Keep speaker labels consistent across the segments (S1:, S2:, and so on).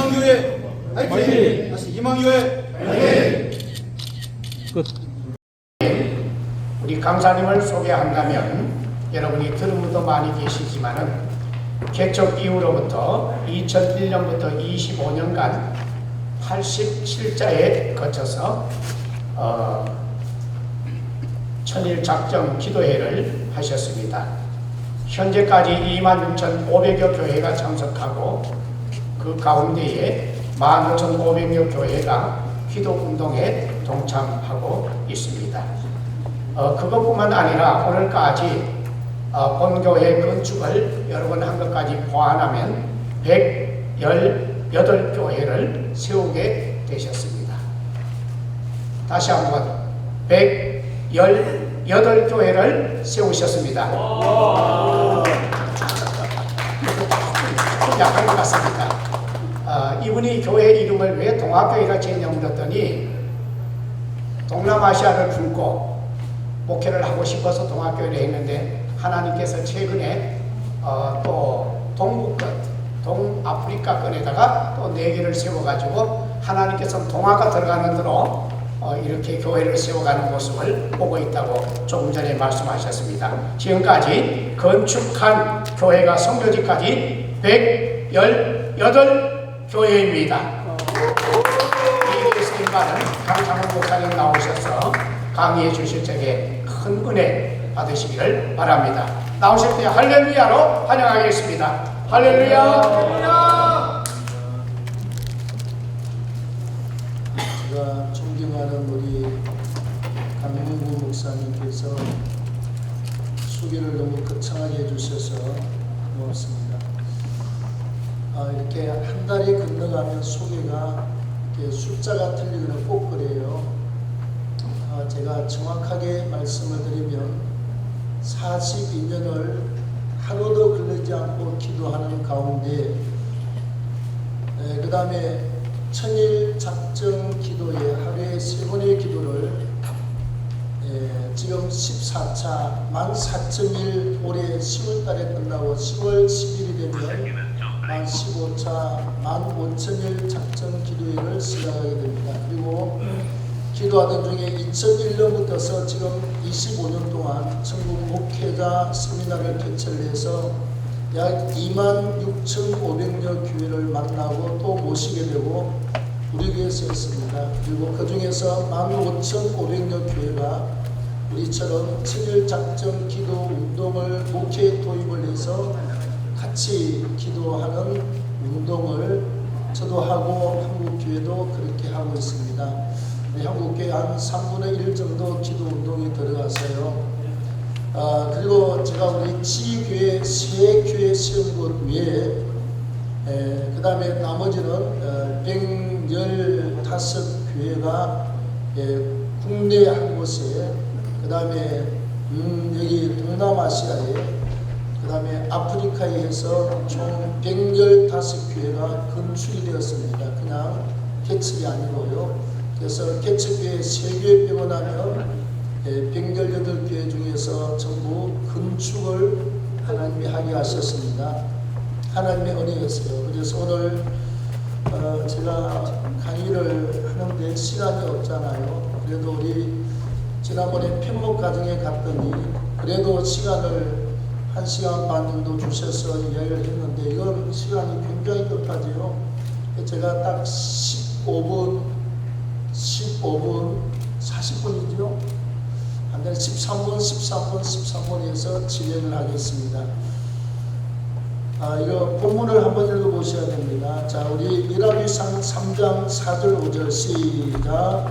S1: 희망교회 화이팅! 다시 희망교회 화이팅!
S2: 끝.
S3: 우리 강사님을 소개한다면 여러분이 들은 분도 많이 계시지만은 개척 이후로부터 2001년부터 25년간 87자에 거쳐서 천일 작정 기도회를 하셨습니다. 현재까지 26,500여 교회가 참석하고 그 가운데에 15,500여 교회가 기도운동에 동참하고 있습니다. 그것뿐만 아니라 오늘까지 본교회 건축을 여러 번 한 것까지 보완하면 118교회를 세우게 되셨습니다. 다시 한번 118교회를 세우셨습니다. 좀 약한 것 같습니다. 이분이 교회 이름을 왜 동학교회라 지었냐고 물었더니 동남아시아를 굶고 목회를 하고 싶어서 동학교회를 했는데 하나님께서 최근에 또 동북권, 동아프리카권에다가 또 4개를 세워가지고 하나님께서 동화가 들어가는 대로 이렇게 교회를 세워가는 모습을 보고 있다고 조금 전에 말씀하셨습니다. 지금까지 건축한 교회가 성교지까지 118교회입니다. 이 스님과는 강창훈 목사님 나오셔서 강의해 주실 적에 큰 은혜 받으시기를 바랍니다. 나오실 때 할렐루야로 환영하겠습니다. 할렐루야! 할렐루야!
S4: 제가 존경하는 우리 강민구 목사님께서 소개를 너무 거창하게 해주셔서 고맙습니다. 이렇게 한 달이 건너가면 소개가 이렇게 숫자가 틀리거나 꼭 그래요. 제가 정확하게 말씀을 드리면 42년을 하루도 걸리지 않고 기도하는 가운데 그 다음에 천일 작정 기도에 하루에 3번의 기도를 지금 14차 14,000일 올해 10월달에 끝나고 10월 10일이 되면 만 15차 15,000일 작정 기도회를 시작하게 됩니다. 그리고 기도하던 중에 2001년부터서 지금 25년 동안 전국 목회자 세미나를 개최를 해서 약 26,500여 교회를 만나고 또 모시게 되고 우리 교회에서 했습니다. 그리고 그 중에서 15,500여 교회가 우리처럼 천일 작정 기도 운동을 목회에 도입을 해서 같이 기도하는 운동을 저도 하고 한국교회도 그렇게 하고 있습니다. 한국교회 한 3분의 1 정도 기도 운동이 들어가서요. 그리고 제가 우리 지교회 3교회 세운 것 외에 그 다음에 나머지는 115교회가 국내 한 곳에 그 다음에 여기 동남아시아에 그 다음에 아프리카에 해서 총 115교회가 건축이 되었습니다. 그냥 개척이 아니고요. 그래서 개척교회 3교회 빼고 나면 118교회 중에서 전부 건축을 하나님이 하게 하셨습니다. 하나님의 은혜였어요. 그래서 오늘 제가 강의를 하는데 시간이 없잖아요. 그래도 우리 지난번에 편목 가정에 갔더니 그래도 시간을 1시간 반 정도 주셔서 이야기를 했는데 이건 시간이 굉장히 급하지요. 제가 딱 15분 40분이죠. 한 달에 13분에서 진행을 하겠습니다. 이거 본문을 한번 읽어보셔야 됩니다. 자, 우리 미라기상 3장 4절 5절 시작.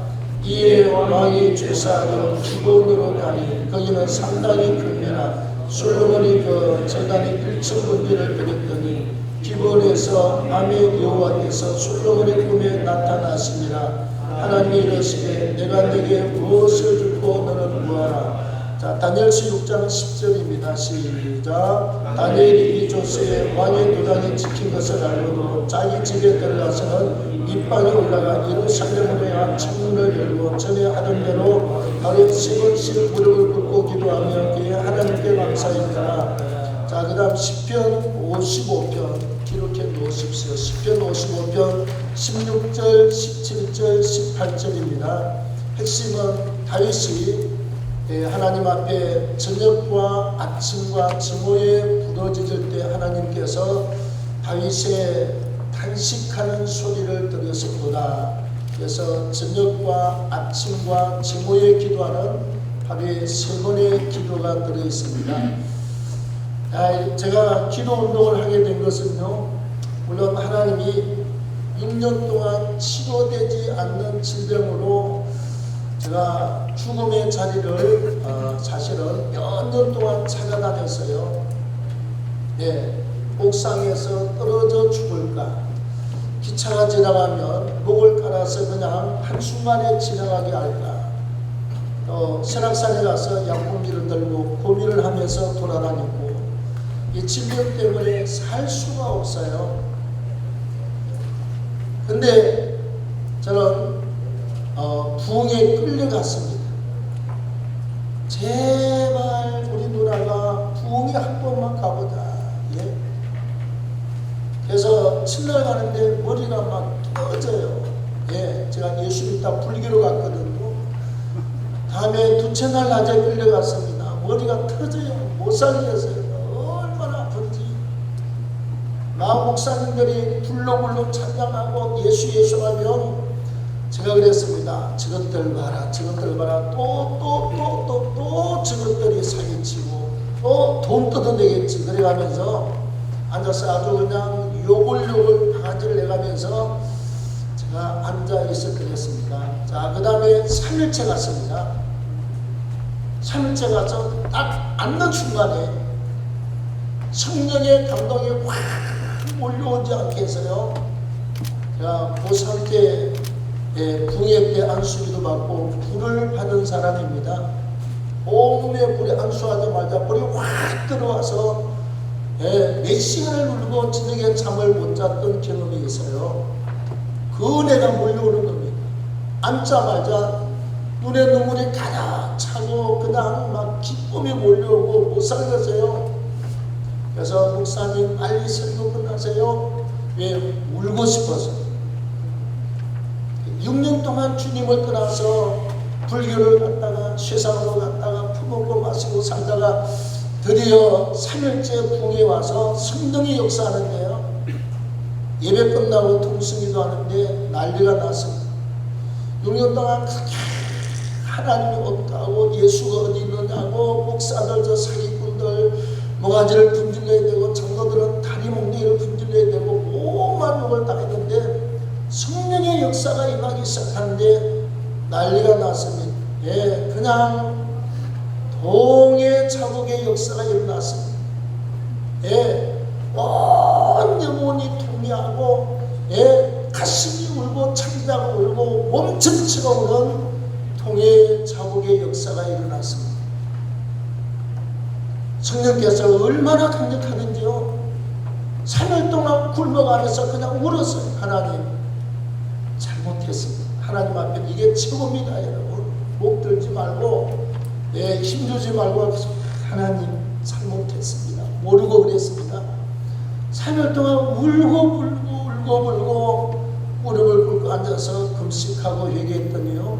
S4: 이에 왕이 제사로 기본으로 가니 거기는 상당히 큽니다. 솔로몬이 그 제단에 1,000군데를 드렸더니 기본에서 밤에 여호와께서 솔로몬의 꿈에 나타나십니다. 하나님이 이르시되 내가 네게 무엇을 주고 너는 구하라. 자, 다니엘서 6장 10절입니다. 시작. 다니엘이 이 조세에 왕의 도장이 찍힌 것을 알고도 자기 집에 들어가서는 밑방에 올라가 예루살렘으로 향한 창문을 열고 전에 하던 대로 하루에 10번씩 무릎을 꿇고 기도하며 그의 하나님께 감사했더라. 자, 그 다음 시편 55편 기록해 놓으시기 보십시오. 시편 55편 16절, 17절, 18절입니다. 핵심은 다윗이 하나님 앞에 저녁과 아침과 증오에 부러질 때 하나님께서 다윗의 탄식하는 소리를 들으셨도다. 그래서 저녁과 아침과 증오에 기도하는 하루에 3번의 기도가 들어있습니다. 제가 기도 운동을 하게 된 것은요, 물론 하나님이 6년 동안 치료되지 않는 질병으로 제가 죽음의 자리를 사실은 몇 년 동안 찾아다녔어요. 옥상에서 떨어져 죽을까, 기차가 지나가면 목을 깔아서 그냥 한순간에 지나가게 할까, 또 설악산에 가서 약고미를 들고 고민을 하면서 돌아다니고, 이 질병 때문에 살 수가 없어요. 근데 저는 부흥에 끌려갔습니다. 제발 우리 누나가 부흥에 한 번만 가보자. 그래서 첫날 가는데 머리가 막 터져요. 제가 예수 믿다 불교로 갔거든요. 다음에 두째 날 낮에 끌려갔습니다. 머리가 터져요. 못 살겠어요. 얼마나 아픈지. 마음 목사님들이 불러불러 찬양하고 예수 하면 제가 그랬습니다. 저것들 봐라, 저것들 봐라. 또 저것들이 사기치고 또 돈 뜯어내겠지. 그래가면서 앉아서 아주 그냥 욕을 바가지를 내가면서 제가 앉아 있었겠습니다. 자, 그 다음에 3일째 갔습니다. 3일째 가서 딱 앉는 순간에 성령의 감동이 확 몰려오지 않게 해서요, 제가 그 상태에 붕괴 때 안수기도 받고 불을 받은 사람입니다. 온몸에 불이 안수하자마자 불이 확 들어와서 몇 시간을 울고 저녁에 잠을 못 잤던 경험이 있어요. 그 은혜가 몰려오는 겁니다. 앉자마자 눈에 눈물이 가득 차고 그냥 막 기쁨이 몰려오고 못 살겠어요. 그래서 목사님 빨리 설교 끝나세요. 왜? 울고 싶어서. 6년 동안 주님을 떠나서 불교를 갔다가 세상으로 갔다가 퍼먹고 마시고 살다가 드디어 3일째 붕에 와서 성령이 역사하는데요, 예배 끝나고 통성기도 하는데 난리가 났습니다. 6년 동안 그렇게 하나님이 없다고, 예수가 어디 있느냐고, 목사들 저 사기꾼들 모가지를 분질러야 되고, 장로들은 다리 몽둥이를 분질러야 되고, 오만 욕을 다 했는데 성령의 역사가 임하기 시작하는데 난리가 났습니다. 그냥 동해 자국의 역사가 일어났습니다. 온 영혼이 통해하고, 가슴이 울고 창자가 울고 몸 전체가 우는 통해 자국의 역사가 일어났습니다. 성령께서 얼마나 강력하는지요. 3일 동안 굶어가면서 그냥 울었어요. 하나님 잘못했습니다. 하나님 앞에 이게 최고입니다. 여러분 목 들지 말고 힘주지 말고 하나님 잘못했습니다. 모르고 그랬습니다. 3일 동안 울고 무릎을 꿇고 앉아서 금식하고 회개했더니요,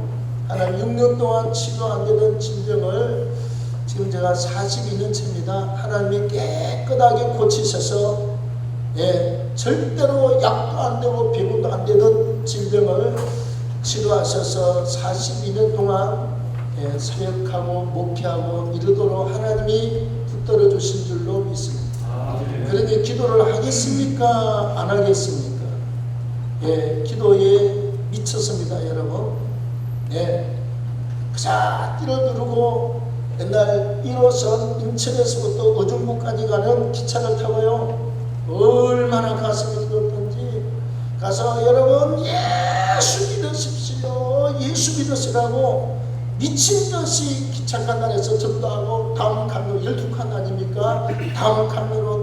S4: 하나님 6년 동안 치료 안 되던 질병을 지금 제가 42년 차입니다. 하나님이 깨끗하게 고치셔서 절대로 약도 안 되고 배분도 안 되던 질병을 치료하셔서 42년 동안 사역하고 목회하고 이르도록 하나님이 붙들어 주신 줄로 믿습니다. 그런데 기도를 하겠습니까? 안 하겠습니까? 기도에 미쳤습니다, 여러분. 그자 뛰어들고 옛날 1호선 인천에서부터 어중부까지 가는 기차를 타고요, 얼마나 가슴이 뜨겁던지 가서 여러분 예수 믿으십시오, 예수 믿으시라고 미친듯이 기차 간단에서 전도하고 다음 칸으로 12칸 아닙니까? 다음 칸으로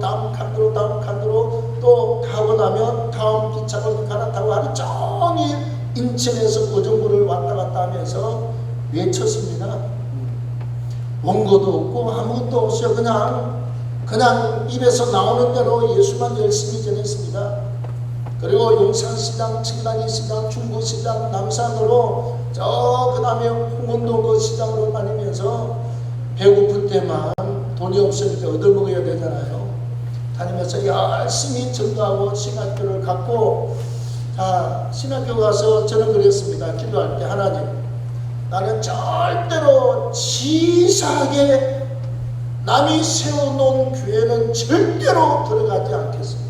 S4: 또 타고 나면 다음 기차로 갈아타고 하루 종일 인천에서 어종부를 왔다 갔다 하면서 외쳤습니다. 원고도 없고 아무것도 없어요. 그냥 입에서 나오는 대로 예수만 열심히 전했습니다. 그리고 용산시장, 청량리시장, 중구시장, 남산으로 저 그다음에 홍은동 그 시장으로 다니면서 배고플 때만 돈이 없을 때 얻어먹어야 되잖아요. 다니면서 열심히 전도하고 신학교를 갖고 신학교 가서 저는 그랬습니다. 기도할 때 하나님, 나는 절대로 치사하게 남이 세워놓은 교회는 절대로 들어가지 않겠습니다.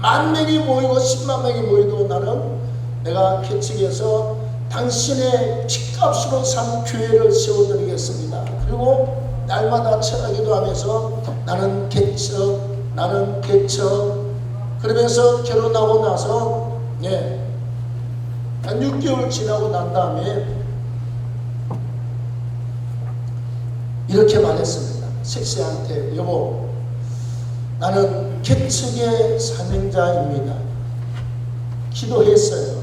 S4: 10,000명이 모이고 10만 명이 모여도 나는 내가 개척해서 당신의 핏값으로 산 교회를 세워드리겠습니다. 그리고 날마다 철학기도 하면서 나는 개척 그러면서 결혼하고 나서 한 6개월 지나고 난 다음에 이렇게 말했습니다. 색시한테, 여보, 나는 개척의 사명자입니다. 기도했어요.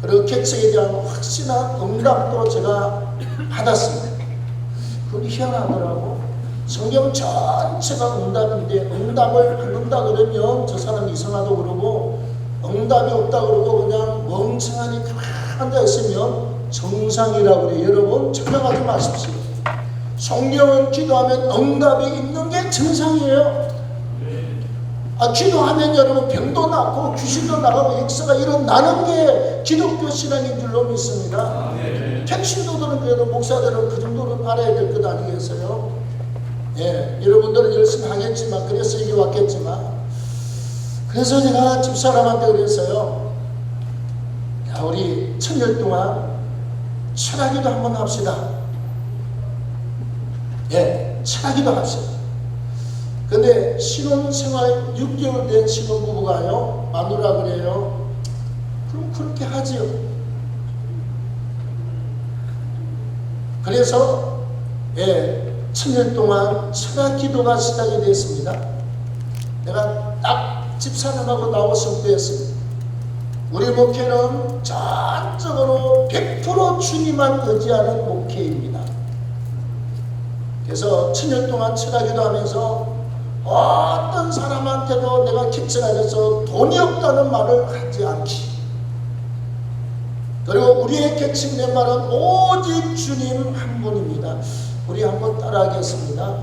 S4: 그리고 개척에 대한 확실한 응답도 제가 받았습니다. 그건 희한하더라고. 성경 전체가 응답인데 응답을 받는다 그러면 저 사람 이상하다고 그러고 응답이 없다 그러고 그냥 멍청하니 가만히 앉아 있으면 정상이라고 그래요. 여러분 착각하지 마십시오. 성경은 기도하면 응답이 있는 게 정상이에요. 기도하면 여러분 병도 낫고 귀신도 나가고 역사가 일어나는 게 기독교 신앙인 줄로 믿습니다. 택신도들은 그래도 목사들은 그 정도는 알아야 될 것 아니겠어요? 여러분들은 열심히 하겠지만, 그래서 여기 왔겠지만, 그래서 제가 집사람한테 그랬어요. 야, 우리 1000일 동안 철학기도 한번 합시다. 철학기도 합시다. 근데 신혼생활 6개월 된 신혼부부가요, 마누라 그래요. 그럼 그렇게 하지요. 그래서 1000일 동안 철학 기도가 시작이 됐습니다. 내가 딱 집사람하고 나왔을 때였습니다. 우리 목회는 전적으로 100% 주님만 의지하는 목회입니다. 그래서 1000일 동안 철학 기도하면서 어떤 사람한테도 내가 개척하면서 돈이 없다는 말을 하지 않기. 그리고 우리의 개척 멤버는 오직 주님 한 분입니다. 우리 한번 따라하겠습니다.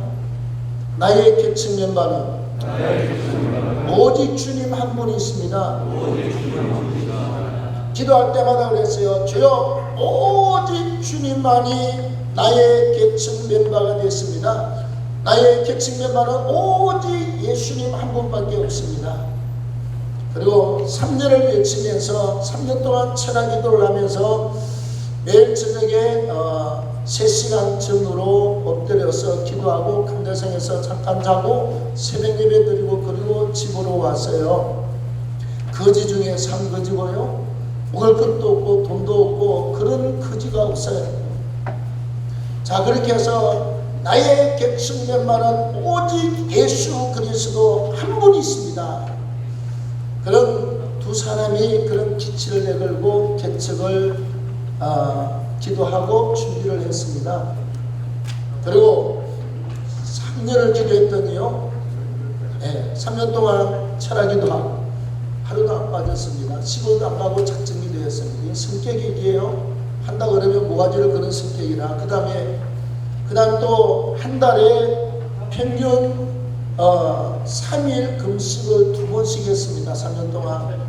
S4: 나의 개척 멤버는 오직 주님 한 분이 있습니다. 기도할 때마다 그랬어요. 주여, 오직 주님만이 나의 개척 멤버가 됐습니다. 나의 개척 멤버는 오직 예수님 한 분밖에 없습니다. 그리고 3년을 외치면서 3년 동안 철학 기도를 하면서 매일 저녁에 3시간 전으로 엎드려서 기도하고 강대상에서 잠깐 자고 새벽 예배 드리고 그리고 집으로 왔어요. 거지 중에 산거지고요. 먹을 것도 없고 돈도 없고 그런 거지가 없어요. 자, 그렇게 해서 나의 개척 멤버는 오직 예수 그리스도 한 분이 있습니다. 그런 두 사람이 그런 기치를 내걸고 개척을 기도하고 준비를 했습니다. 그리고 3년을 기도했더니요, 3년 동안 철학 기도하고 하루도 안 빠졌습니다. 시골도 안 가고 작정 기도했습니다. 성격이 이게요, 한다 그러면 모가지를 그런 성격이라. 그 다음 또 한 달에 평균 3일 금식을 2번씩 했습니다. 3년 동안.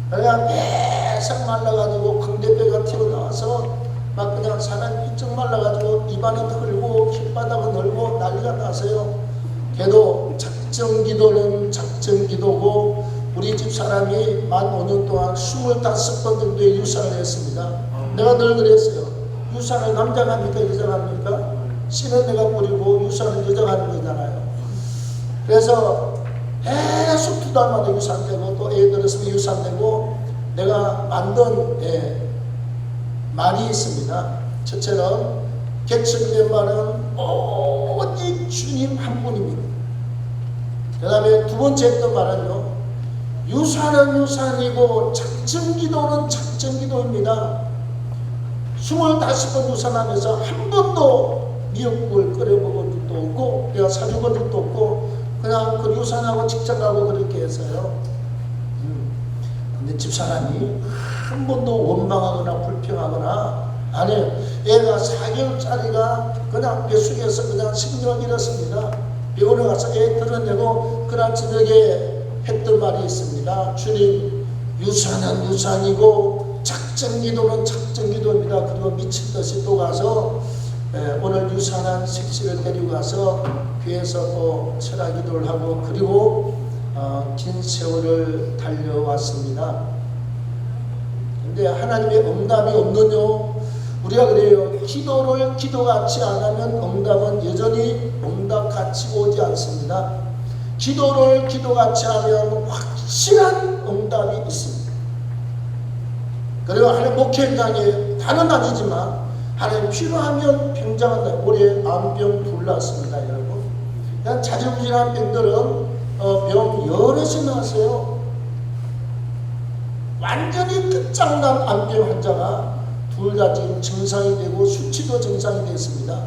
S4: 그냥 매상 말라가지고 광대뼈가 튀어나와서 막 그냥 사람이 삐쩍 말라가지고 입안은 헐고 혓바닥은 헐고 난리가 나서요. 걔도 작정 기도는 작정 기도고 우리 집 사람이 만 5년 동안 25번 정도의 유산을 했습니다. 내가 늘 그랬어요. 유산을 남자가 합니까? 여자가 합니까? 씨는 내가 뿌리고 유산은 여자가 하는 거잖아요. 그래서 계속 2달마다 유산 내고 또 애 들었으면 유산 내고 내가 만든 말이 있습니다. 첫째는 개척된 말은 오직 주님 한 분입니다. 그 다음에 두 번째 했던 말은요, 유산은 유산이고 작정기도는 작정기도입니다. 25번 유산하면서 한 번도 미역국을 끓여 먹은 적도 없고 내가 사주본 적도 없고 그냥 그 유산하고 직장 가고 그렇게 해서요. 근데 집사람이 한 번도 원망하거나 불평하거나 안 해요. 애가 4개월짜리가 그냥 뱃속에서 그냥 생명을 잃었습니다. 병원에 가서 애 드러내고 그날 저녁에 했던 말이 있습니다. 주님, 유산은 유산이고 작정기도는 작정기도입니다. 그리고 미친듯이 또 가서 오늘 유산한 색시를 데리고 가서 교회에서 또 철학기도를 하고 그리고 긴 세월을 달려왔습니다. 근데 하나님의 응답이 없느뇨? 우리가 그래요. 기도를 기도같이 안 하면 응답은 여전히 응답같이 오지 않습니다. 기도를 기도같이 하면 확실한 응답이 있습니다. 그리고 하나님 목회 현장에 다는 아니지만 하나님 필요하면 병장은 나요. 올해 암병 둘 났습니다, 여러분. 그냥 자질구질한 병들은 병 여럿이 나왔어요. 완전히 끝장난 암병 환자가 둘 다 지금 증상이 되고 수치도 증상이 됐습니다.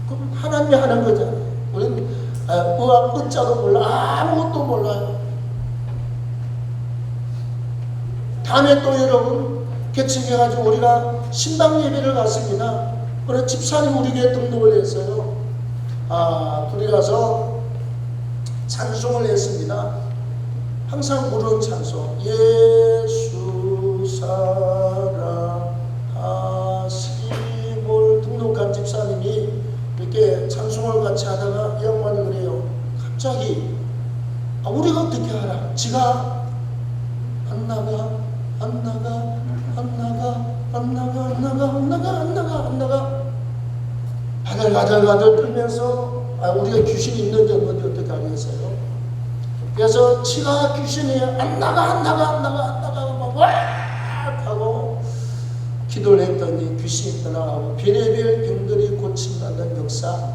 S4: 그럼 하나님이 하는 거잖아요. 우리는 의학 끝자도 몰라, 아무것도 몰라요. 다음에 또 여러분 개척해가지고 우리가 신방 예배를 갔습니다. 그래서 집사님 우리 교회 등록을 했어요. 둘이 가서 찬송을 했습니다. 항상 부르는 찬송, 예수 사랑하심을 등록한 집사님이 이렇게 찬송을 같이 하다가 이 양반이 그래요. 갑자기 우리가 어떻게 알아? 지가 안 나가 가들가들 떨면서 우리가 귀신이 있는지 없는지 어떻게 알겠어요? 그래서 지가 귀신이 안 나가 막 왁 하고 기도를 했더니 귀신이 떠나가고 별의별 병들이 고침받는 역사.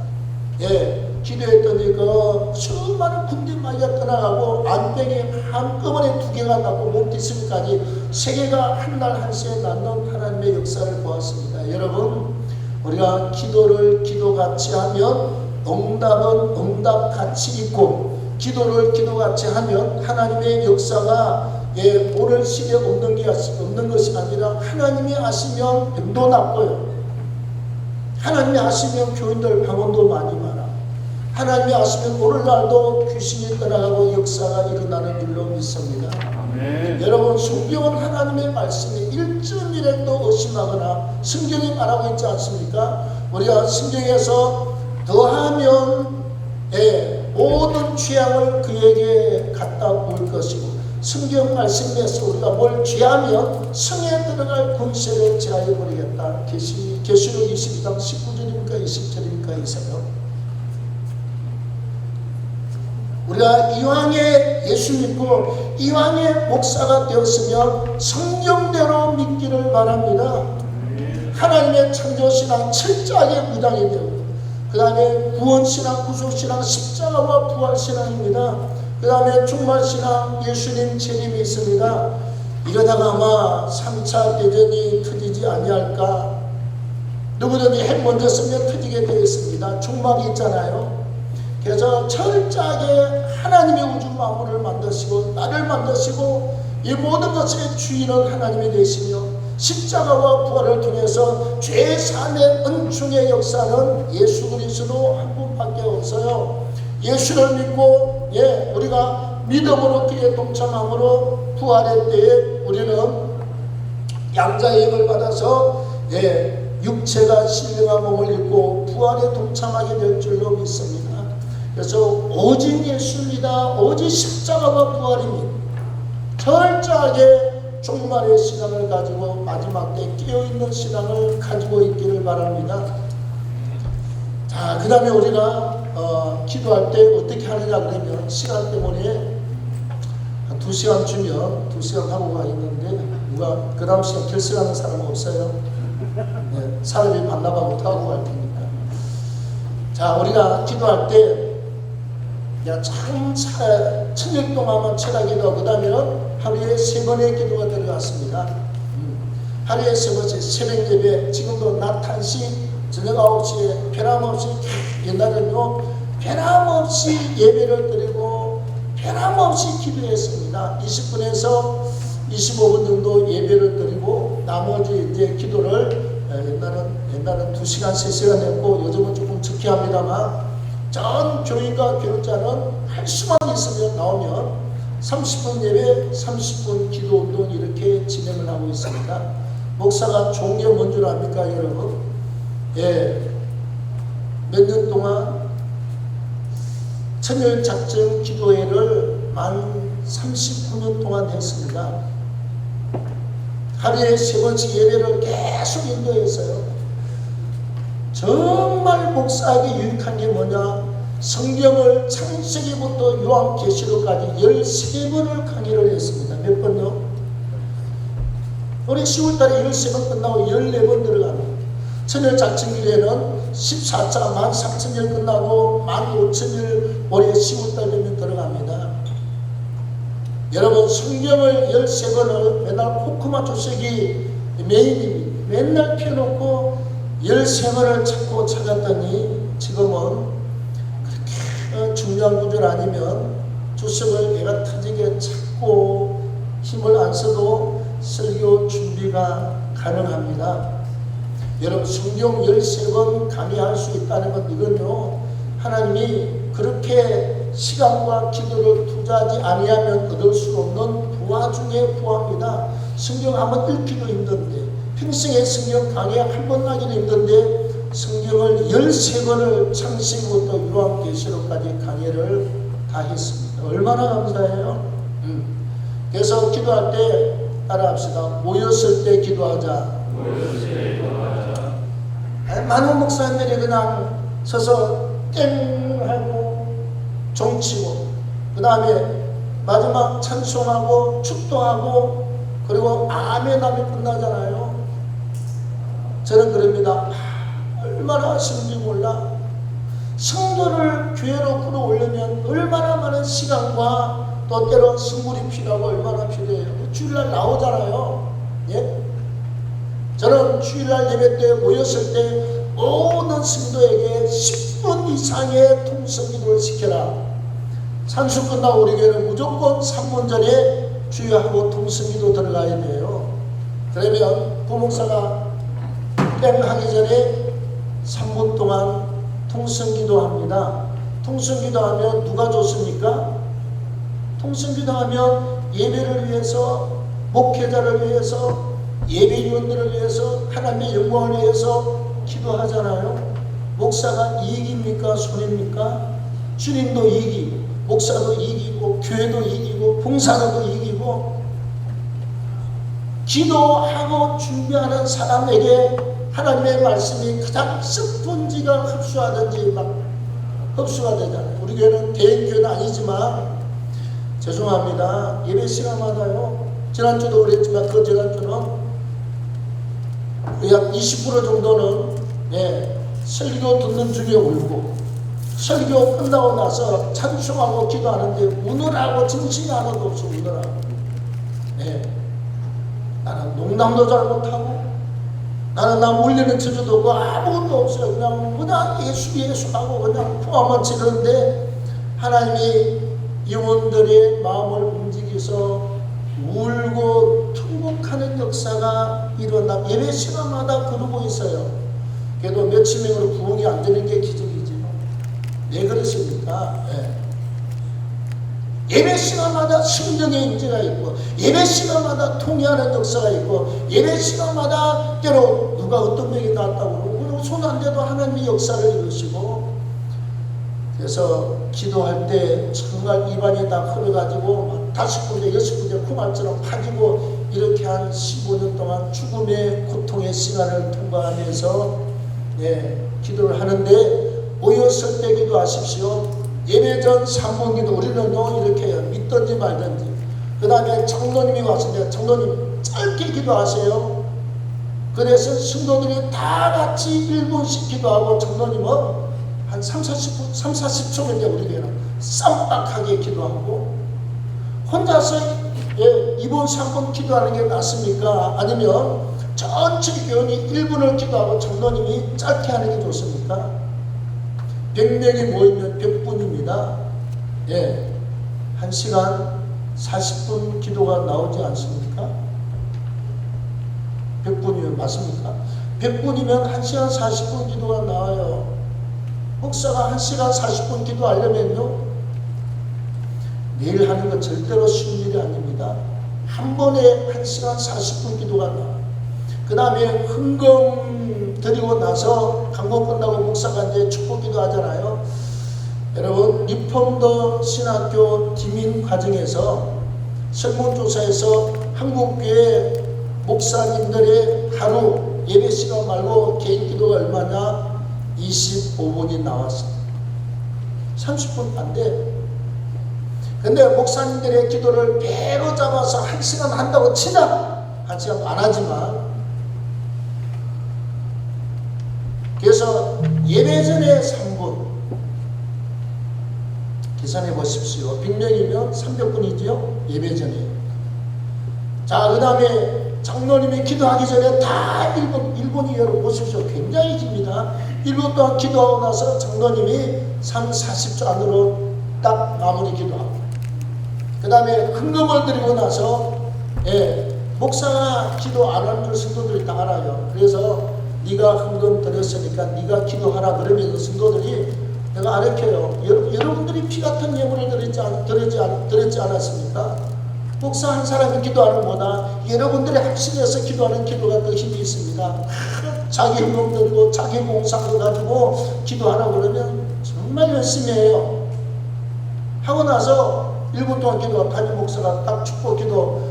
S4: 기도했더니 그 수많은 군대 마귀가 떠나가고 암병이 한꺼번에 2개가 났고 몸뒤승까지 3개가 한 날 한시에 낫는 하나님의 역사를 보았습니다. 여러분, 우리가 기도를 기도같이 하면 응답은 응답같이 있고, 기도를 기도같이 하면 하나님의 역사가 오늘 시대에 없는 것이 아니라 하나님이 하시면 병도 낫고요. 하나님이 하시면 교인들 방언도 많이 많아. 하나님이 하시면 오늘날도 귀신이 떠나가고 역사가 일어나는 줄로 믿습니다. 아멘. 여러분, 성경은 하나님의 말씀에 1.1도 의심하거나 성경이 말하고 있지 않습니까? 우리가 성경에서 더하면 모든 취향을 그에게 갖다 부을 것이고, 성경 말씀에서 우리가 뭘 취하면 성에 들어갈 권세를 제하여버리겠다. 계시록 22장 19절입니까 20절입니까 있어요. 우리가 이왕에 예수 믿고 이왕에 목사가 되었으면 성경대로 믿기를 바랍니다. 하나님의 창조신앙 철저하게 무장이 되고, 그 다음에 구원신앙, 구속신앙, 십자가와 부활신앙입니다. 그 다음에 종말신앙, 예수님 재림이 있습니다. 이러다가 아마 3차 대전이 터지지 아니할까. 누구든지 핵 먼저 쓰면 터지게 되어 있습니다. 종말이 있잖아요. 그래서 철저하게 하나님의 우주 만물을 만드시고 나를 만드시고 이 모든 것의 주인은 하나님이 되시며, 십자가와 부활을 통해서 죄사함의 은총의 역사는 예수 그리스도 한 분밖에 없어요. 예수를 믿고 우리가 믿음으로 그의 동참함으로 부활의 때에 우리는 양자의 힘을 받아서 육체가 신령한 몸을 입고 부활에 동참하게 될 줄로 믿습니다. 그래서 오직 예수입니다. 오직 십자가와 부활입니다. 철저하게 종말의 신앙을 가지고 마지막 때 깨어있는 신앙을 가지고 있기를 바랍니다. 자, 그 다음에 우리가 기도할 때 어떻게 하느냐 그러면, 시간 때문에 2시간 주면 2시간 하고 가 있는데 누가 그 다음 시간 결석하는 사람 없어요? 사람이 만나봐 못하고 갈 테니까. 자, 우리가 기도할 때 참 천일 동안만 철학기도, 그 다음에는 하루에 3번의 기도가 들어갔습니다. 하루에 3번씩 새벽 예배, 지금도 낮 1시, 저녁 9시에 변함없이, 옛날에는요 변함없이 예배를 드리고 변함없이 기도했습니다. 20분에서 25분 정도 예배를 드리고 나머지 이제 기도를 옛날은 2시간, 3시간 했고 요즘은 조금 적게 합니다만 전 교인과 교육자는 할 수만 있으면 나오면 30분 예배, 30분 기도 운동 이렇게 진행을 하고 있습니다. 목사가 좋은 게 뭔 줄 압니까, 여러분? 예, 몇 년 동안 천연작정 기도회를 만 39년 동안 했습니다. 하루에 3번씩 예배를 계속 인도했어요. 정말 목사에게 유익한 게 뭐냐? 성경을 창세기부터 요한계시록까지 13번을 강의를 했습니다. 몇 번요? 올해 10월달에 13번 끝나고 14번 들어가는 천연작정기도회는 14차 13,000일 끝나고 15,000일 올해 10월달 되면 들어갑니다. 여러분 성경을 13번을 맨날 코코마 주석이 메인입니다. 맨날 펴놓고 13번을 찾고 찾았더니 지금은 그렇게 중요한 구절 아니면 주석을 내가 터지게 찾고 힘을 안 써도 설교 준비가 가능합니다. 여러분 성경 13번 강의할 수 있다는 건 이건요 하나님이 그렇게 시간과 기도를 투자하지 아니하면 얻을 수 없는 부와 중에 부합니다. 성경 한번 읽기도 힘든데 평생에 성경 강의 한 번 하기도 힘든데 성경을 13번을 창세기부터 요한계시록까지 강의를 다 했습니다. 얼마나 감사해요. 그래서 기도할 때 따라합시다. 모였을 때 기도하자. 많은 목사님들이 그냥 서서 땡 하고 종치고 그 다음에 마지막 찬송하고 축도하고 그리고 아멘 하면 끝나잖아요. 저는 그럽니다. 얼마나 하시는지 몰라. 성도를 교회로 끌어오려면 얼마나 많은 시간과 또 때로 선물이 필요하고 얼마나 필요해요. 주일날 나오잖아요. 예? 저는 주일날 예배 때 모였을 때 모든 성도에게 10분 이상의 통성기도를 시켜라. 산수 끝나고 우리 교회는 무조건 3분 전에 주의하고 통성기도 들어가야 돼요. 그러면 부목사가 땡 하기 전에 3분 동안 통성기도 합니다. 통성기도 하면 누가 좋습니까? 통성기도 하면 예배를 위해서, 목회자를 위해서, 예배위원들을 위해서, 하나님의 영광을 위해서 기도하잖아요. 목사가 이익입니까? 손해입니까? 주님도 이익이고, 목사도 이익이고, 교회도 이익이고, 봉사자도 이익이고, 기도하고 준비하는 사람에게 하나님의 말씀이 가장 스펀지가 흡수하든지 막 흡수가 되잖아요. 우리 교회는 대형교회는 아니지만 죄송합니다. 예배 시간마다요. 지난주도 그랬지만 그 지난주는 거의 한 20% 정도는 설교 듣는 중에 울고 설교 끝나고 나서 찬송하고 기도하는데 우느라고 정신이 하나도 없어. 우느라고. 나는 농담도 잘 못하고 나는 남 울리는 저주도 없고 아무것도 없어요. 그냥 예수 하고 그냥 포함만 치는데 하나님이 영혼들의 마음을 움직여서 울고 통곡하는 역사가 일어나 예배 시간마다 그러고 있어요. 그래도 몇천 명으로 부흥이 안 되는 게 기적이죠. 왜 그렇습니까? 예배 시간마다 성령의 임재가 있고 예배 시간마다 통일하는 역사가 있고 예배 시간마다 때로 누가 어떤 병이 났다고 그러고 손 안 대도 하나님의 역사를 이루시고 그래서 기도할 때 정말 입안이 다 흘러가지고 5군데 6군데 콩알처럼 파지고 이렇게 한 15년 동안 죽음의 고통의 시간을 통과하면서 기도를 하는데 모였을 때 기도하십시오. 예배 전 3분 기도 우리는요 이렇게 해요. 믿든지 말든지. 그 다음에 장로님이 왔을 때 장로님 짧게 기도하세요. 그래서 성도들이 다 같이 1분씩 기도하고 장로님은 한 30-40초면 우리 교회는 쌈박하게 기도하고 혼자서 2분 3분 기도하는 게 낫습니까? 아니면 전체 교인이 1분을 기도하고 장로님이 짧게 하는 게 좋습니까? 100명이 모이면 100분입니다. 1시간 40분 기도가 나오지 않습니까? 100분이면 맞습니까? 100분이면 1시간 40분 기도가 나와요. 목사가 1시간 40분 기도하려면요, 매일 하는 건 절대로 쉬운 일이 아닙니다. 한 번에 1시간 40분 기도가 나와요. 그 다음에 헌금 드리고 나서 강고 끝나고 목사가 이제 축복 기도 하잖아요. 여러분, 리폼더 신학교 디민 과정에서 설문조사에서 한국교회 목사님들의 하루 예배 시간 말고 개인 기도가 얼마냐? 25분이 나왔어요. 30분 안 돼. 근데 목사님들의 기도를 배로 잡아서 1시간 한다고 치자 1시간 안 하지만, 그래서 예배 전에 3분 계산해 보십시오. 100명이면 300분이죠. 예배 전에. 자, 그 다음에 장로님이 기도하기 전에 다 1분이 여러분 보십시오. 굉장히 깁니다. 1분 동안 기도하고 나서 장로님이 3, 40초 안으로 딱 마무리 기도하고, 그 다음에 헌금을 드리고 나서 목사가 기도 안 하는 줄 성도들이 다 알아요. 그래서 네가 헌금 드렸으니까 네가 기도하라 그러면서 성도들이 내가 가르쳐요. 여러분들이 피 같은 예물을 드렸지 않았습니까? 목사 한 사람이 기도하는 것보다 여러분들이 합심해서 기도하는 기도가 더 힘이 있습니다. 자기 헌금 들고 자기 공상을 가지고 기도하라고 그러면 정말 열심히 해요. 하고 나서 1분 동안 기도한 담임 목사가 딱 축복 기도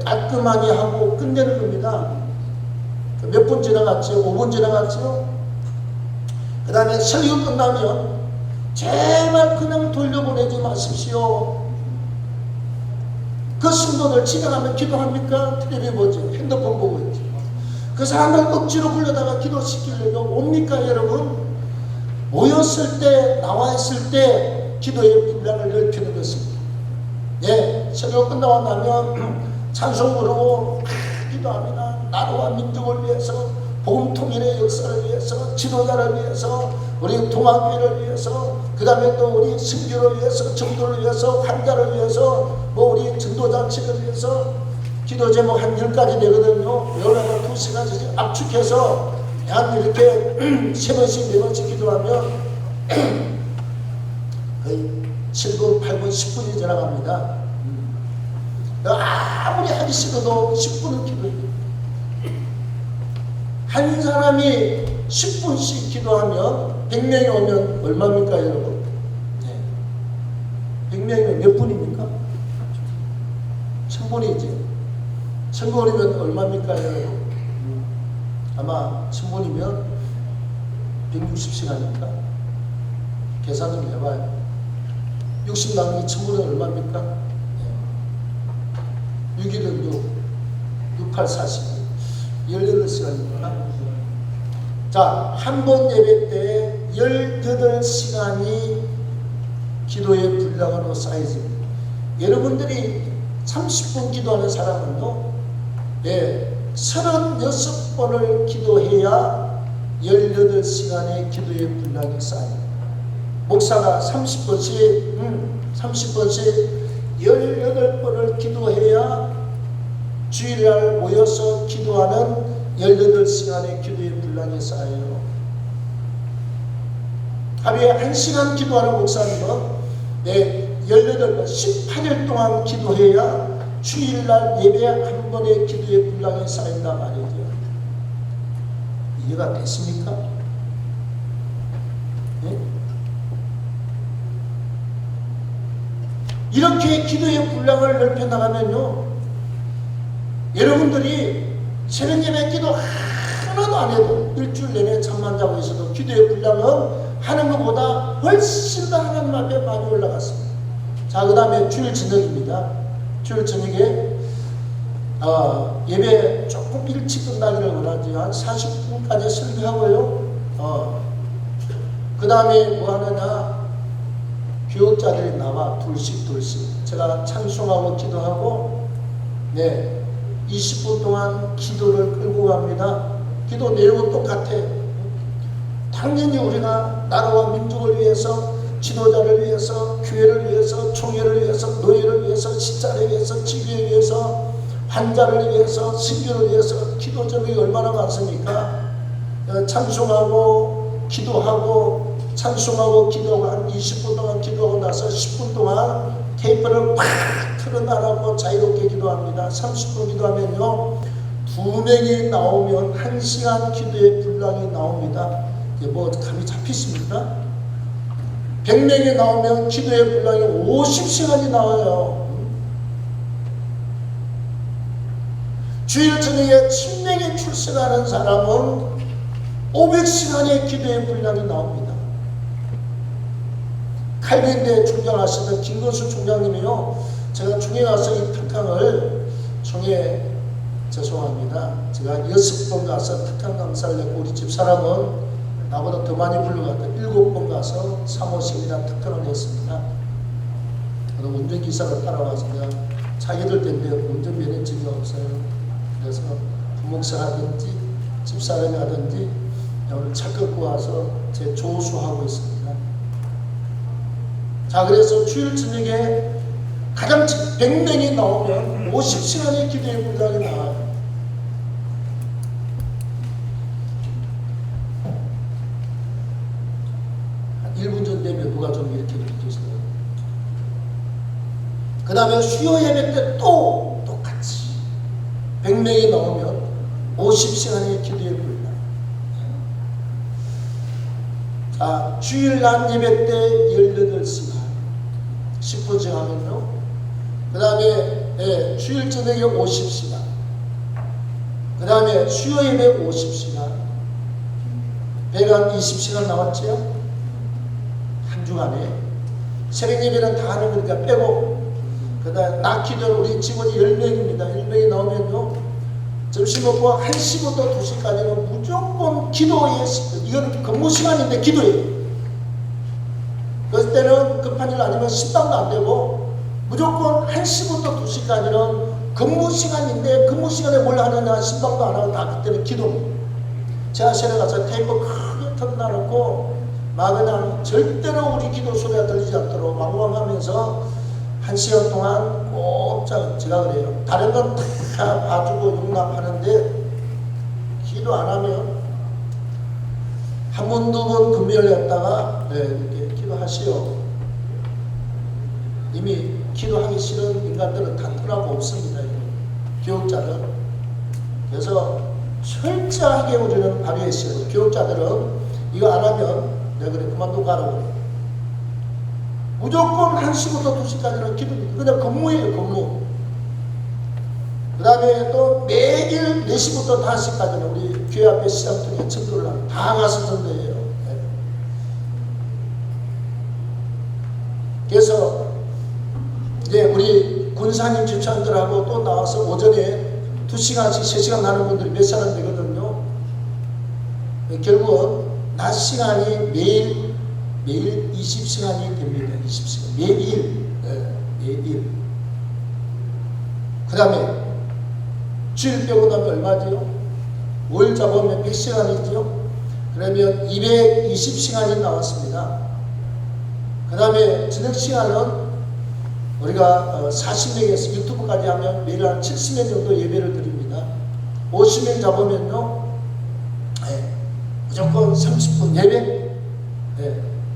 S4: 깔끔하게 하고 끝내는 겁니다. 몇 분 지나갔죠? 5분 지나갔죠? 그 다음에 설교 끝나면 제발 그냥 돌려보내지 마십시오. 그 성도들 집에 가면 기도합니까? 텔레비 보죠. 핸드폰 보고 있죠. 그 사람을 억지로 불러다가 기도시키려면 옵니까 여러분? 모였을 때, 나와 있을 때 기도의 분량을 넓히는 것입니다. 설교 끝나고 나면 찬송 부르고 기도합니다. 나라와 민족을 위해서, 복음 통일의 역사를 위해서, 지도자를 위해서, 우리 동학교회를 위해서, 그 다음에 또 우리 선교를 위해서, 정도를 위해서, 환자를 위해서, 우리 전도잔치를 위해서 기도 제목 한 10가지 되거든요. 여러분 2시간씩 압축해서 한 이렇게 3번씩 4번씩 기도하면 거의 7분, 8분, 10분이 지나갑니다. 아무리 하기 싫어도 10분은 기도해요. 한 사람이 10분씩 기도하면 100명이 오면 얼마입니까 여러분? 100명이면 몇 분입니까? 1000분이지. 1000분이면 얼마입니까 여러분? 아마 1000분이면 160시간입니까? 계산 좀 해봐요. 60 나누기 1000분은 얼마입니까? 6일은 6, 6, 8, 40, 18시간입니다. 자, 한 번 예배 때 18시간이 기도의 분량으로 쌓여집니다. 여러분들이 30분 기도하는 사람은요, 36번을 기도해야 18시간의 기도의 분량이 쌓여요. 목사가 30번씩 18번을 기도해야 주일날 모여서 기도하는 18시간의 기도의 분량이 쌓여요. 하루에 1시간 기도하는 목사님은 18번, 18일 동안 기도해야 주일날 예배 한 번의 기도의 분량이 쌓인단 말이죠. 이해가 됐습니까? 이렇게 기도의 분량을 넓혀 나가면요, 여러분들이 새벽 예배 기도 하나도 안 해도 일주일 내내 잠만 자고 있어도 기도의 분량은 하는 것보다 훨씬 더 하나님 앞에 많이 올라갔습니다. 자, 그 다음에 주일 저녁입니다. 주일 저녁에 예배 조금 일찍 끝나기를 원하지. 한 40분까지 설교하고요. 그 다음에 뭐 하느냐, 교육자들이 나와 둘씩 제가 찬송하고 기도하고 20분 동안 기도를 끌고 갑니다. 기도 내용은 똑같아. 당연히 우리가 나라와 민족을 위해서 지도자를 위해서, 교회를 위해서, 총회를 위해서, 노예를 위해서, 십자를 위해서, 지교에 위해서, 환자를 위해서, 신교를 위해서 기도 제목이 얼마나 많습니까? 찬송하고 기도하고 찬송하고 기도하고 한 20분 동안 기도하고 나서 10분 동안 테이프를 팍 틀어놔라고 자유롭게 기도합니다. 30분 기도하면요 2명이 나오면 1시간 기도의 분량이 나옵니다. 이게 뭐 감이 잡히십니까? 100명이 나오면 기도의 분량이 50시간이 나와요. 주일 저녁에 1000명이 출석하는 사람은 500시간의 기도의 분량이 나옵니다. 칼빈대 총장하시던 김건수 총장님이요, 제가 총회 가서 이 특강을 총회 죄송합니다. 제가 6번 가서 특강 강사를 했고 우리 집 사람은 나보다 더 많이 불러갔다 7번 가서 사무실이나 특강을 했습니다. 저는 운전기사로 따라와서 내가 자기들 때문에 운전면허증이 없어요. 그래서 부목사 하든지 집사람이 하든지 오늘 차 끌고 와서 제 조수하고 있습니다. 자, 그래서 주일 저녁에 가장 100명이 나오면 50시간의 기도의 분량이 나와요. 한 1분 전 되면 누가 좀 이렇게 느끼세요? 그 다음에 수요 예배 때 또 똑같이 100명이 나오면 50시간의 기도의 분량. 자, 주일 낮 예배 때 18시간 10분씩 하면요. 그 다음에 주일 저녁에 50시간. 그 다음에 수요 예배 50시간. 배가 20시간 나왔죠? 한 주간에. 새벽 예배는 다 하는 거니까 빼고. 그 다음에 낮 기도는 우리 직원이 10명입니다. 10명이 나오면요. 점심 먹고 1시부터 2시까지는 무조건 기도에, 이건 근무 시간인데 기도예요. 그럴 때는 급한 일 아니면 식당도 안 되고 무조건 1시부터 2시까지는 근무 시간인데 근무 시간에 뭘 하느냐 신방도 안 하고 다 그때는 기도입니다. 제가 새로 가서 테이프 크게 틀어놔놓고 막 그냥 절대로 우리 기도 소리가 들리지 않도록 왕왕하면서 1시간 동안 꼼짝 제가 그래요. 다른 건 다 봐주고 용납하는데 기도 안 하면 한 번, 두 번 금요일 했다가 이렇게 기도하시오. 이미 기도하기 싫은 인간들은 다 떠나고 없습니다. 교육자들. 그래서 철저하게 우리는 발휘했어요. 교육자들은 이거 안 하면 내가 그래 그만두고 가라고 그래. 무조건 1시부터 2시까지는 기도입니다. 그냥 근무예요, 근무. 그 다음에 또 매일 4시부터 5시까지는 우리 교회 앞에 시장통에 전도를 합니다. 다 가서 전도해요. 그래서 이제 우리 군사님 집사님들하고 또 나와서 오전에 2시간씩 3시간 하는 분들이 몇 사람 되거든요. 결국은 낮 시간이 매일 20시간이 됩니다. 20시간. 매일. 매일. 그 다음에 주일 빼고 나면 얼마지요? 월 잡으면 100시간이죠. 그러면 220시간이 나왔습니다. 그 다음에 저녁 시간은 우리가 40명에서 유튜브까지 하면 매일 한 70명 정도 예배를 드립니다. 50명 잡으면요, 무조건 30분 예배,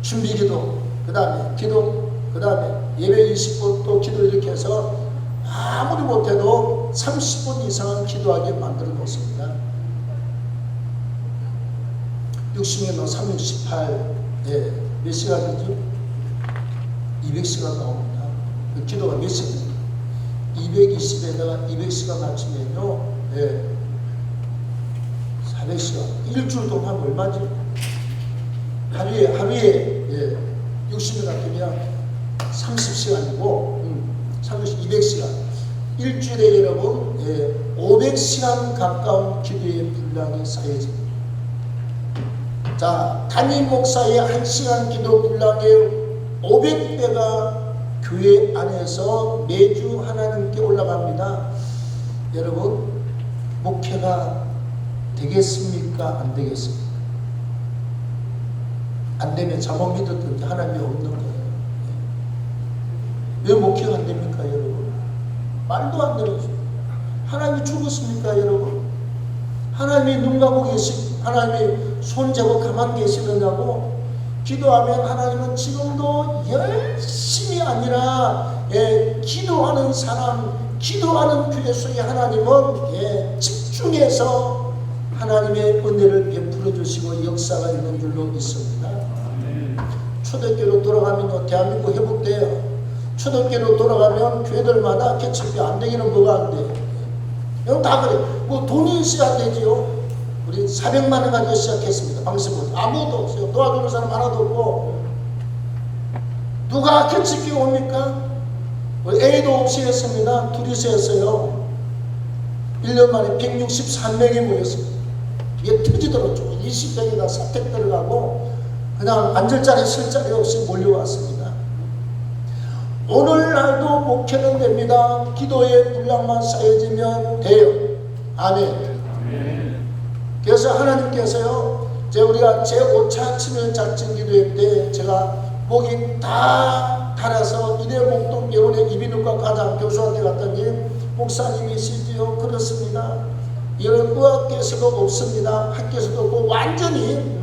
S4: 준비 기도, 그 다음에 기도, 그 다음에 예배 20분 또 기도 이렇게 해서 아무리 못해도 30분 이상은 기도하게 만들어 놓습니다. 60명, 368, 몇 시간이죠? 200시간 나옵니다. 그 기도가 몇 시간입니까? 220에다가 200시간 합치면요, 400시간. 일주일 동안 얼마지? 하루에 60명 같으면 30시간이고, 200시간. 일주일에 여러분, 500시간 가까운 기도의 분량이 쌓여집니다. 자, 담임 목사의 1시간 기도 분량의 500배가 교회 안에서 매주 하나님께 올라갑니다. 여러분, 목회가 되겠습니까? 안 되겠습니까? 안 되면 잘못 믿었든지 하나님이 없는 거예요. 왜 목회가 안 됩니까, 여러분? 말도 안 되는 소리. 하나님이 죽었습니까, 여러분? 하나님이 눈 감고 하나님이 손잡고 가만 계시느냐고? 기도하면 하나님은 지금도 열심히 아니라 기도하는 사람, 기도하는 교회 속에 하나님은 집중해서 하나님의 은혜를 베풀어 주시고 역사가 있는 줄로 믿습니다. 초대교회로 돌아가면 대한민국 회복돼요. 초대교회로 돌아가면 교회들마다 개척이 안 되기는 뭐가 안 돼. 이건 다 그래. 뭐 돈이 있어야 되지요. 우리 400만 원 가지고 시작했습니다. 방송국 아무도 없어요. 도와주는 사람 하나도 없고. 누가 개척교회 옵니까? 우리 A도 없이 했습니다. 둘이서 했어요. 1년 만에 163명이 모였습니다. 이게 터지더라고요. 20명이 다 사택 들어가고 그냥 앉을 자리 설 자리 없이 몰려왔습니다. 오늘날도 목회는 됩니다. 기도의 분량만 쌓여지면 돼요. 아멘. 그래서 하나님께서요, 우리가 제5차 치명작전 기도회 때 제가 목이 다 달아서 이대목동병원의 이비인후과 과장 교수한테 갔더니 목사님이시지요? 그렇습니다. 이런 의학계에서도 없습니다. 학계에서도 없고 완전히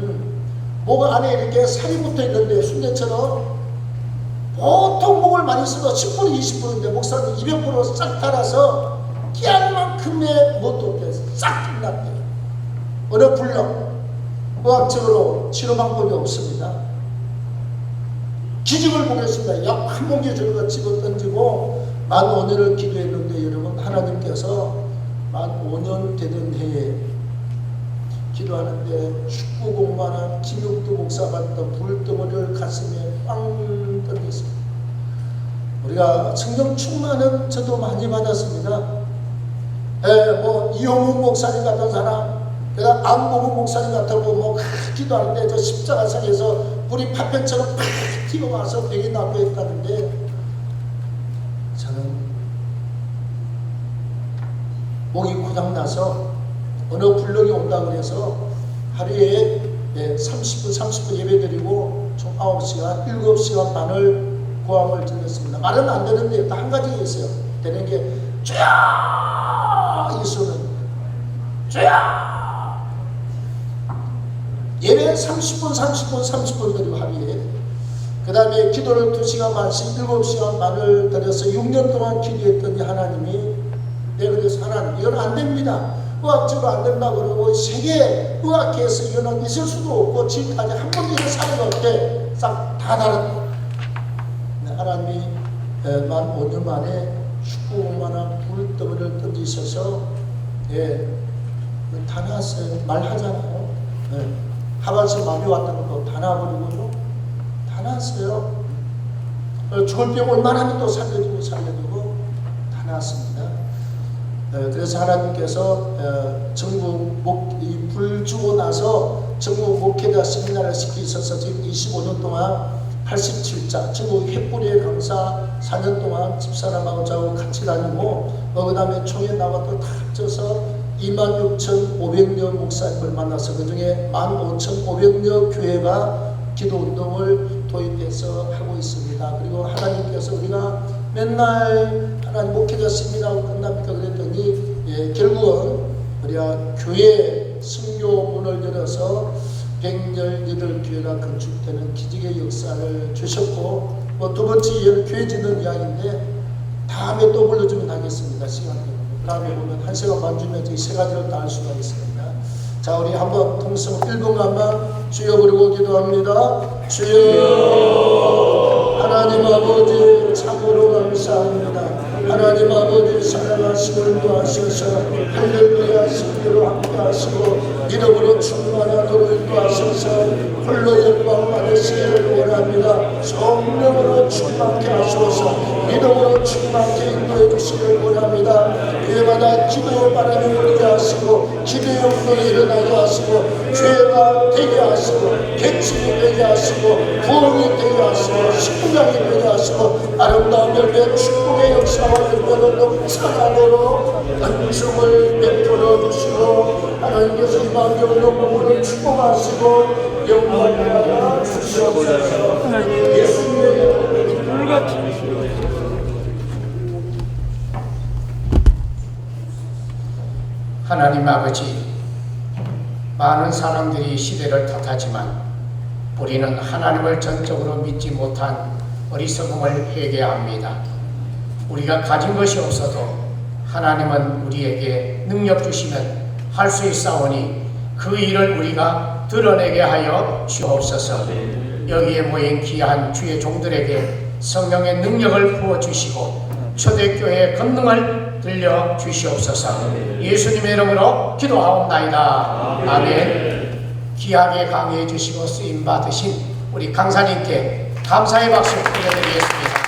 S4: 목 안에 이렇게 살이 붙어 있는데 순대처럼 보통 목을 많이 써도 10% 20%인데 목사님 200% 싹 달아서 끼할 만큼의 못도 없게 싹 끝났대요. 어느 불력 의학적으로 치료 방법이 없습니다. 기적을 보겠습니다. 약 한 몽개 저리가 집어 던지고 만 5년을 기도했는데 여러분 하나님께서 만 5년 되던 해에 기도하는데 축구 공만한 김육두 목사 받던 불덩어리를 가슴에 빵 던졌습니다. 우리가 성령 충만은 저도 많이 받았습니다. 뭐 이용훈 목사님 같은 사람, 그다음 안봉훈 목사님 같다고 뭐 기도할 때 저 십자가상에서 불이 파편처럼 팍 튀어와서 병이 나고 했다는데 저는 목이 고장나서 어느 불력이 온다 그래서 하루에 30분 예배드리고 총 9시간, 7시간 반을 고함을 질렀습니다. 말은 안 되는데 한 가지가 있어요. 되는 게 주야! 이 소리는 주야! 예배 30분 드리고 하루에 그 다음에 기도를 2시간 반씩 7시간 반을 드려서 6년 동안 기도했더니 하나님이 그래서 하나님 이건 안 됩니다. 의학적으로 안 된다고 그러고 세계 의학계에서 이거는 있을 수도 없고 지금까지 한 번도 이런 사례가 없대. 싹 다 달았다. 하나님이 만 5년 만에 축구공만한 불덩어리를 던지셔서 다 나왔어요. 말하잖아요. 하반신 마비 왔다는 거 다 나와버리고요. 다 나왔어요. 죽을 병 얼마나 또 살려주고 다 나왔습니다. 그래서 하나님께서 전국 불 주고 나서 전국 목회자 세미나를 시키셔서 지금 25년 동안 87자 전국 햇불의 강사 4년 동안 집사람하고 저하고 같이 다니고 그 다음에 총회 나와도 다 합쳐서 26,500여 목사님을 만나서 그 중에 15,500여 교회가 기도운동을 도입해서 하고 있습니다. 그리고 하나님께서 우리가 맨날 하나님 목회자 세미나하고 끝납니까 그랬더니 결국은 우리가 교회 성교문을 열어서 118교회가 건축되는 기적의 역사를 주셨고 두 번째 교회 짓는 이야기인데 다음에 또 불러주면 하겠습니다. 시간 때문에. 다음에 보면 1시간 반 주면 저희 세 가지를 다 할 수가 있습니다. 자, 우리 한번 통성 1분간만 주여 부르고 기도합니다. 주여 하나님 아버지 참으로 감사합니다. 하나님 아버지 사랑하시고 인도하셔서 할렐루야 신비로 함께하시고 믿음으로 충만하도록 인도하셔서 홀로 영광 받으시기를 원합니다. 성령으로 충만케 하셔서 믿음으로 충만케 인도해 주시기를 원합니다. 때마다 기도의 바람이 불게 하시고 기도의 운동이 일어나게 하시고 죄가 되게 하시고 개칭이 되게 하시고 부흥이 되게 하시고 식구장이 되게 하시고 아름다운 열매 축복의 역사와 열매로 넘쳐나도록 은총을 베풀어 주시고 하나님께서 이방교회로 몸을 축복하시고 영광을 받아 주시옵소서. 예수님의
S3: 하나님 아버지, 많은 사람들이 시대를 탓하지만 우리는 하나님을 전적으로 믿지 못한 어리석음을 회개합니다. 우리가 가진 것이 없어도 하나님은 우리에게 능력 주시면 할 수 있사오니 그 일을 우리가 드러내게 하여 주옵소서. 여기에 모인 귀한 주의 종들에게 성령의 능력을 부어주시고 초대교회의 권능을 들려 주시옵소서. 예수님의 이름으로 기도하옵나이다. 아멘. 귀하게 강의해 주시고 쓰임 받으신 우리 강사님께 감사의 박수 드려드리겠습니다.